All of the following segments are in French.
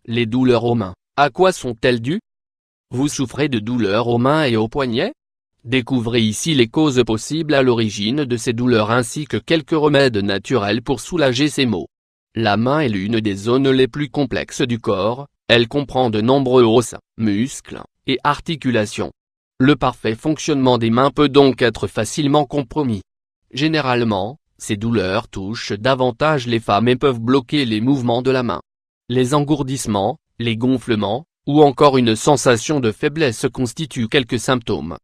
Les douleurs aux mains, à quoi sont-elles dues? Vous souffrez de douleurs aux mains et aux poignets? Découvrez ici les causes possibles à l'origine de ces douleurs ainsi que quelques remèdes naturels pour soulager ces maux. La main est l'une des zones les plus complexes du corps, elle comprend de nombreux os, muscles, et articulations. Le parfait fonctionnement des mains peut donc être facilement compromis. Généralement, ces douleurs touchent davantage les femmes et peuvent bloquer les mouvements de la main. Les engourdissements, les gonflements, ou encore une sensation de faiblesse constituent quelques symptômes.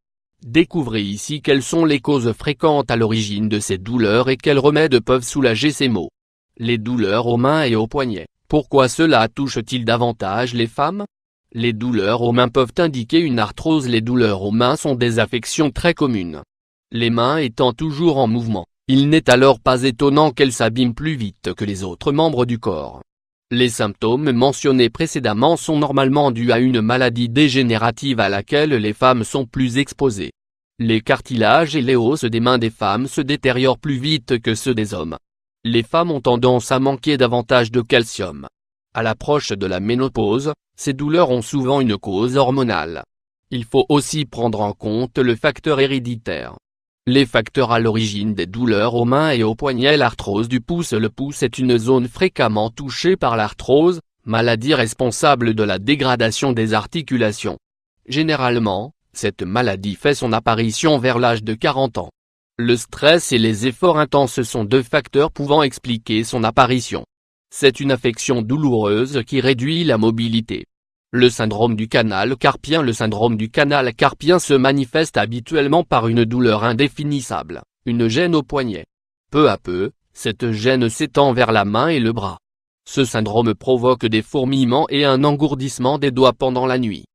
Découvrez ici quelles sont les causes fréquentes à l'origine de ces douleurs et quels remèdes peuvent soulager ces maux. Les douleurs aux mains et aux poignets, pourquoi cela touche-t-il davantage les femmes? Les douleurs aux mains peuvent indiquer une arthrose. Les douleurs aux mains sont des affections très communes. Les mains étant toujours en mouvement, il n'est alors pas étonnant qu'elles s'abîment plus vite que les autres membres du corps. Les symptômes mentionnés précédemment sont normalement dus à une maladie dégénérative à laquelle les femmes sont plus exposées. Les cartilages et les os des mains des femmes se détériorent plus vite que ceux des hommes. Les femmes ont tendance à manquer davantage de calcium. À l'approche de la ménopause, ces douleurs ont souvent une cause hormonale. Il faut aussi prendre en compte le facteur héréditaire. Les facteurs à l'origine des douleurs aux mains et aux poignets. L'arthrose du pouce. Le pouce est une zone fréquemment touchée par l'arthrose, maladie responsable de la dégradation des articulations. Généralement, cette maladie fait son apparition vers l'âge de 40 ans. Le stress et les efforts intenses sont deux facteurs pouvant expliquer son apparition. C'est une affection douloureuse qui réduit la mobilité. Le syndrome du canal carpien. Le syndrome du canal carpien se manifeste habituellement par une douleur indéfinissable, une gêne au poignet. Peu à peu, cette gêne s'étend vers la main et le bras. Ce syndrome provoque des fourmillements et un engourdissement des doigts pendant la nuit.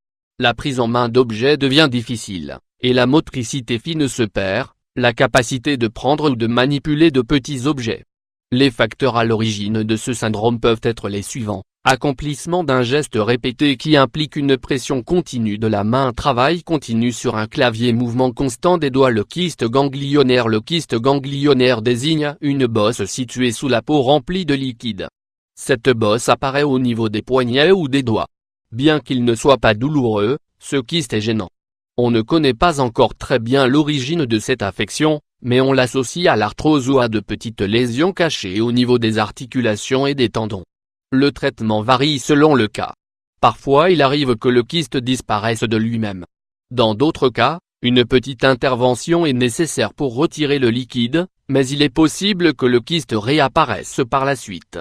La prise en main d'objets devient difficile, et la motricité fine se perd, la capacité de prendre ou de manipuler de petits objets. Les facteurs à l'origine de ce syndrome peuvent être les suivants. Accomplissement d'un geste répété qui implique une pression continue de la main. Travail continu sur un clavier. Mouvement constant des doigts. Le kyste ganglionnaire. Le kyste ganglionnaire désigne une bosse située sous la peau remplie de liquide. Cette bosse apparaît au niveau des poignets ou des doigts. Bien qu'il ne soit pas douloureux, ce kyste est gênant. On ne connaît pas encore très bien l'origine de cette affection, mais on l'associe à l'arthrose ou à de petites lésions cachées au niveau des articulations et des tendons. Le traitement varie selon le cas. Parfois il arrive que le kyste disparaisse de lui-même. Dans d'autres cas, une petite intervention est nécessaire pour retirer le liquide, mais il est possible que le kyste réapparaisse par la suite.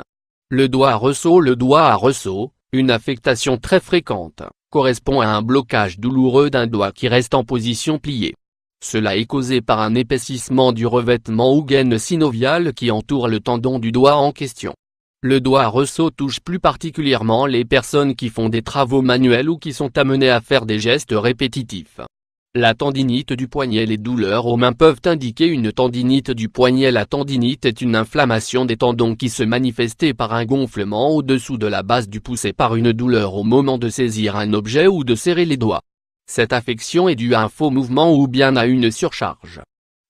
Le doigt à ressaut. Le doigt à ressaut, une affectation très fréquente, correspond à un blocage douloureux d'un doigt qui reste en position pliée. Cela est causé par un épaississement du revêtement ou gaine synoviale qui entoure le tendon du doigt en question. Le doigt à ressaut touche plus particulièrement les personnes qui font des travaux manuels ou qui sont amenées à faire des gestes répétitifs. La tendinite du poignet. Les douleurs aux mains peuvent indiquer une tendinite du poignet. La tendinite est une inflammation des tendons qui se manifeste par un gonflement au-dessous de la base du pouce et par une douleur au moment de saisir un objet ou de serrer les doigts. Cette affection est due à un faux mouvement ou bien à une surcharge.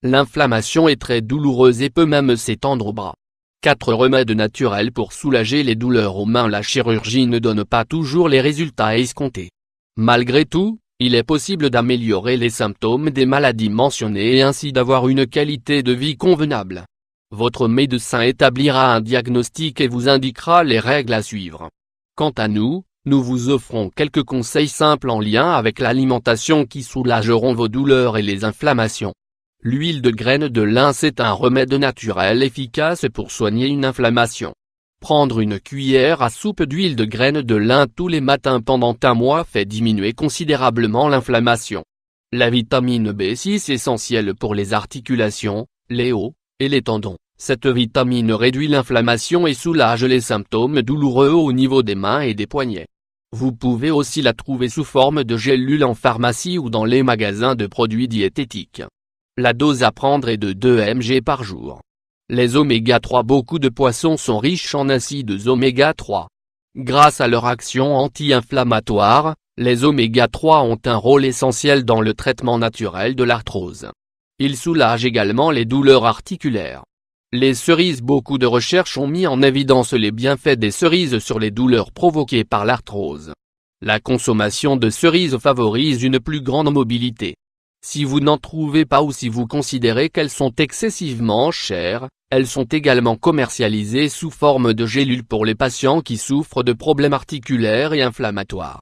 L'inflammation est très douloureuse et peut même s'étendre au bras. 4 remèdes naturels pour soulager les douleurs aux mains. La chirurgie ne donne pas toujours les résultats escomptés. Malgré tout, il est possible d'améliorer les symptômes des maladies mentionnées et ainsi d'avoir une qualité de vie convenable. Votre médecin établira un diagnostic et vous indiquera les règles à suivre. Quant à nous, nous vous offrons quelques conseils simples en lien avec l'alimentation qui soulageront vos douleurs et les inflammations. L'huile de graines de lin. C'est un remède naturel efficace pour soigner une inflammation. Prendre une cuillère à soupe d'huile de graines de lin tous les matins pendant un mois fait diminuer considérablement l'inflammation. La vitamine B6 essentielle pour les articulations, les os, et les tendons. Cette vitamine réduit l'inflammation et soulage les symptômes douloureux au niveau des mains et des poignets. Vous pouvez aussi la trouver sous forme de gélules en pharmacie ou dans les magasins de produits diététiques. La dose à prendre est de 2 mg par jour. Les oméga 3. Beaucoup de poissons sont riches en acides oméga 3. Grâce à leur action anti-inflammatoire, les oméga 3 ont un rôle essentiel dans le traitement naturel de l'arthrose. Ils soulagent également les douleurs articulaires. Les cerises. Beaucoup de recherches ont mis en évidence les bienfaits des cerises sur les douleurs provoquées par l'arthrose. La consommation de cerises favorise une plus grande mobilité. Si vous n'en trouvez pas ou si vous considérez qu'elles sont excessivement chères, elles sont également commercialisées sous forme de gélules pour les patients qui souffrent de problèmes articulaires et inflammatoires.